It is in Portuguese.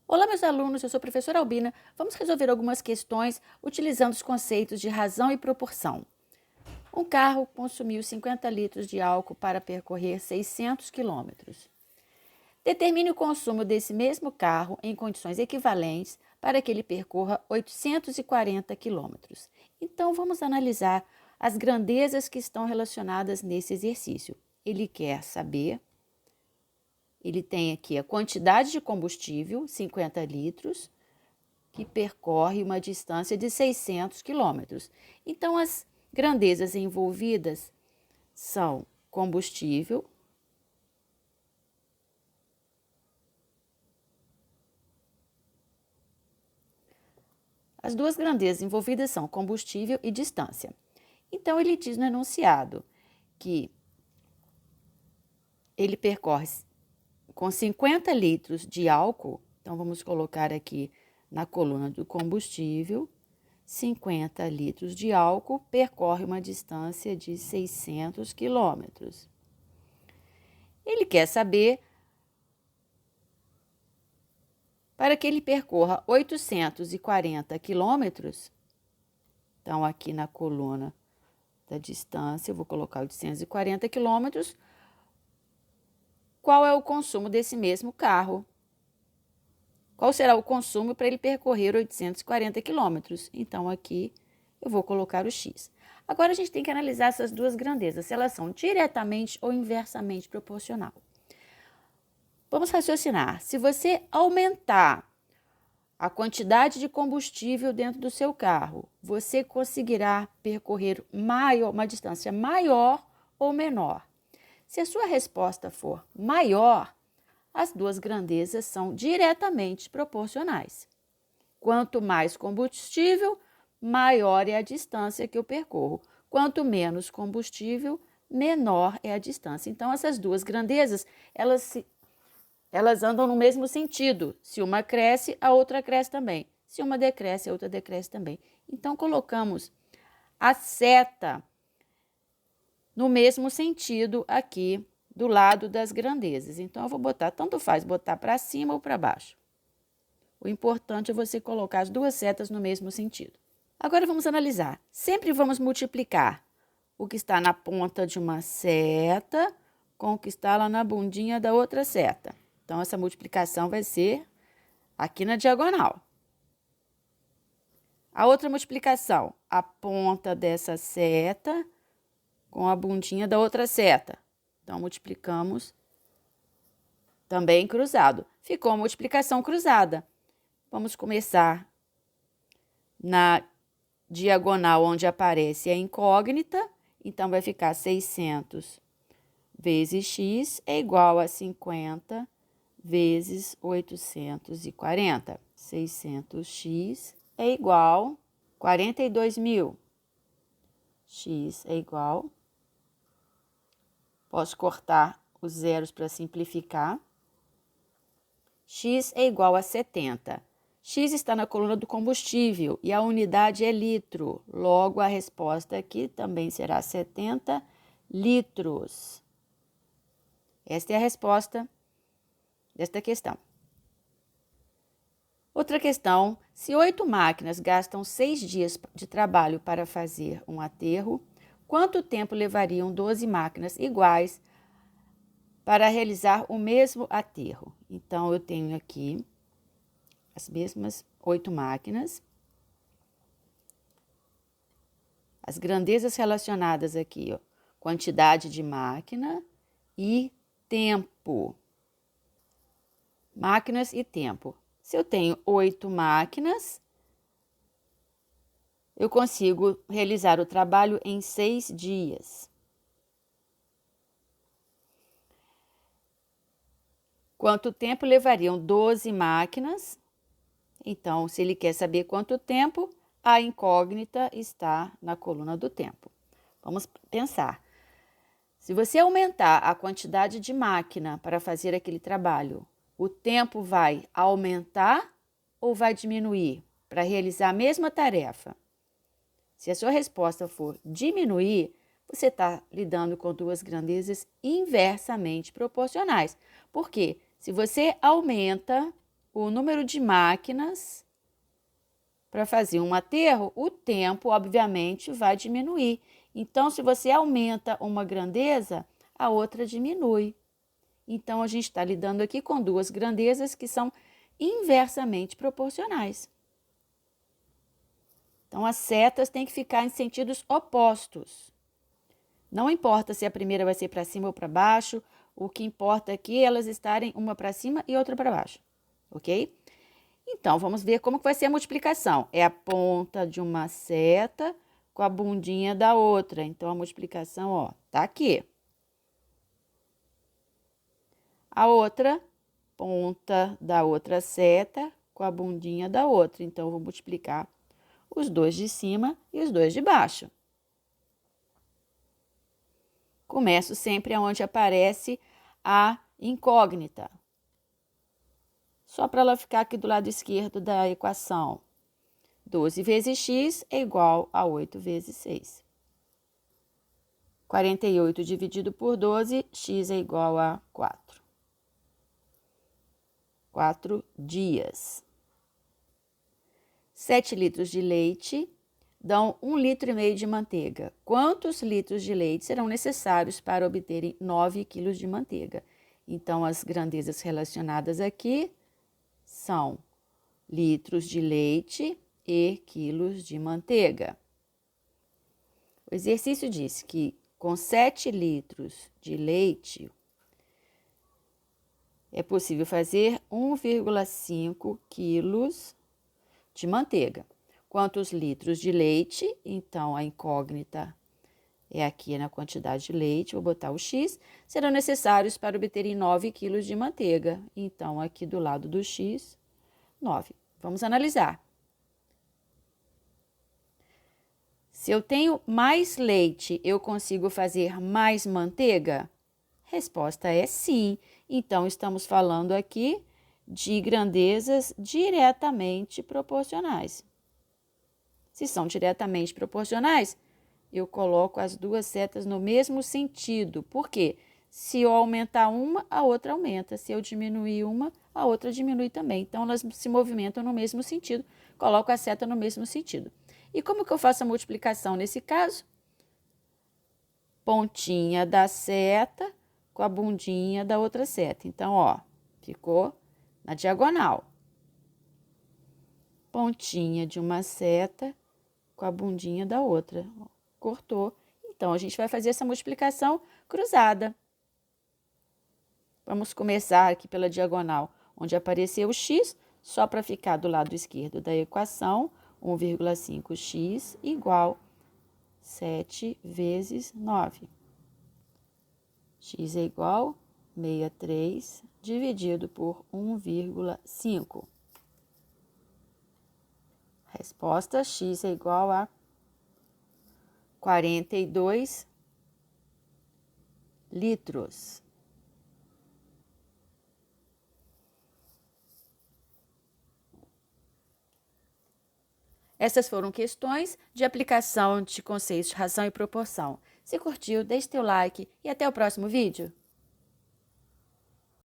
Olá, meus alunos, eu sou a professora Albina. Vamos resolver algumas questões utilizando os conceitos de razão e proporção. Um carro consumiu 50 litros de álcool para percorrer 600 quilômetros. Determine o consumo desse mesmo carro em condições equivalentes para que ele percorra 840 quilômetros. Então, vamos analisar as grandezas que estão relacionadas nesse exercício. Ele quer saber... Ele tem aqui a quantidade de combustível, 50 litros, que percorre uma distância de 600 quilômetros. Então, as grandezas envolvidas são combustível, as duas grandezas envolvidas são combustível e distância. Então, ele diz no enunciado que ele percorre com 50 litros de álcool. Então, vamos colocar aqui na coluna do combustível, 50 litros de álcool percorre uma distância de 600 quilômetros. Ele quer saber, para que ele percorra 840 quilômetros, então aqui na coluna da distância, eu vou colocar 840 quilômetros, qual é o consumo desse mesmo carro? Qual será o consumo para ele percorrer 840 quilômetros? Então, aqui eu vou colocar o X. Agora, a gente tem que analisar essas duas grandezas, se elas são diretamente ou inversamente proporcional. Vamos raciocinar. Se você aumentar a quantidade de combustível dentro do seu carro, você conseguirá percorrer uma distância maior ou menor. Se a sua resposta for maior, as duas grandezas são diretamente proporcionais. Quanto mais combustível, maior é a distância que eu percorro. Quanto menos combustível, menor é a distância. Então, essas duas grandezas, elas andam no mesmo sentido. Se uma cresce, a outra cresce também. Se uma decresce, a outra decresce também. Então, colocamos a seta no mesmo sentido aqui do lado das grandezas. Então, eu vou botar, tanto faz botar para cima ou para baixo. O importante é você colocar as duas setas no mesmo sentido. Agora, vamos analisar. Sempre vamos multiplicar o que está na ponta de uma seta com o que está lá na bundinha da outra seta. Então, essa multiplicação vai ser aqui na diagonal. A outra multiplicação, a ponta dessa seta com a bundinha da outra seta. Então, multiplicamos também cruzado. Ficou a multiplicação cruzada. Vamos começar na diagonal onde aparece a incógnita. Então, vai ficar 600 vezes x é igual a 50 vezes 840. 600x é igual a 42.000. X é igual... Posso cortar os zeros para simplificar. X é igual a 70. X está na coluna do combustível e a unidade é litro. Logo, a resposta aqui também será 70 litros. Esta é a resposta desta questão. Outra questão: se 8 máquinas gastam 6 dias de trabalho para fazer um aterro, quanto tempo levariam 12 máquinas iguais para realizar o mesmo aterro? Então, eu tenho aqui as mesmas 8 máquinas. As grandezas relacionadas aqui, ó, quantidade de máquina e tempo. Máquinas e tempo. Se eu tenho 8 máquinas, eu consigo realizar o trabalho em 6 dias. Quanto tempo levariam 12 máquinas? Então, se ele quer saber quanto tempo, a incógnita está na coluna do tempo. Vamos pensar. Se você aumentar a quantidade de máquina para fazer aquele trabalho, o tempo vai aumentar ou vai diminuir para realizar a mesma tarefa? Se a sua resposta for diminuir, você está lidando com duas grandezas inversamente proporcionais. Por quê? Se você aumenta o número de máquinas para fazer um aterro, o tempo, obviamente, vai diminuir. Então, se você aumenta uma grandeza, a outra diminui. Então, a gente está lidando aqui com duas grandezas que são inversamente proporcionais. Então, as setas têm que ficar em sentidos opostos. Não importa se a primeira vai ser para cima ou para baixo, o que importa aqui é elas estarem uma para cima e outra para baixo, ok? Então, vamos ver como que vai ser a multiplicação. É a ponta de uma seta com a bundinha da outra. Então, a multiplicação, ó, tá aqui. A outra ponta da outra seta com a bundinha da outra. Então, eu vou multiplicar os dois de cima e os dois de baixo. Começo sempre onde aparece a incógnita. Só para ela ficar aqui do lado esquerdo da equação. 12 vezes x é igual a 8 vezes 6. 48 dividido por 12, x é igual a 4. 4 dias. 7 litros de leite dão 1,5 litro de manteiga. Quantos litros de leite serão necessários para obterem 9 quilos de manteiga? Então, as grandezas relacionadas aqui são litros de leite e quilos de manteiga. O exercício diz que com 7 litros de leite é possível fazer 1,5 quilos de manteiga. Quantos litros de leite? Então, a incógnita é aqui na quantidade de leite, vou botar o x, serão necessários para obterem 9 quilos de manteiga. Então, aqui do lado do x, 9. Vamos analisar. Se eu tenho mais leite, eu consigo fazer mais manteiga? Resposta é sim. Então, estamos falando aqui de grandezas diretamente proporcionais. Se são diretamente proporcionais, eu coloco as duas setas no mesmo sentido. Por quê? Se eu aumentar uma, a outra aumenta. Se eu diminuir uma, a outra diminui também. Então, elas se movimentam no mesmo sentido. Coloco a seta no mesmo sentido. E como que eu faço a multiplicação nesse caso? Pontinha da seta com a bundinha da outra seta. Então, ó, ficou na diagonal. Pontinha de uma seta com a bundinha da outra. Cortou. Então, a gente vai fazer essa multiplicação cruzada. Vamos começar aqui pela diagonal, onde apareceu o x, só para ficar do lado esquerdo da equação, 1,5x igual 7 vezes 9. X é igual a 63 dividido por 1,5. Resposta, x é igual a 42 litros. Essas foram questões de aplicação de conceitos de ração e proporção. Se curtiu, deixe seu like e até o próximo vídeo.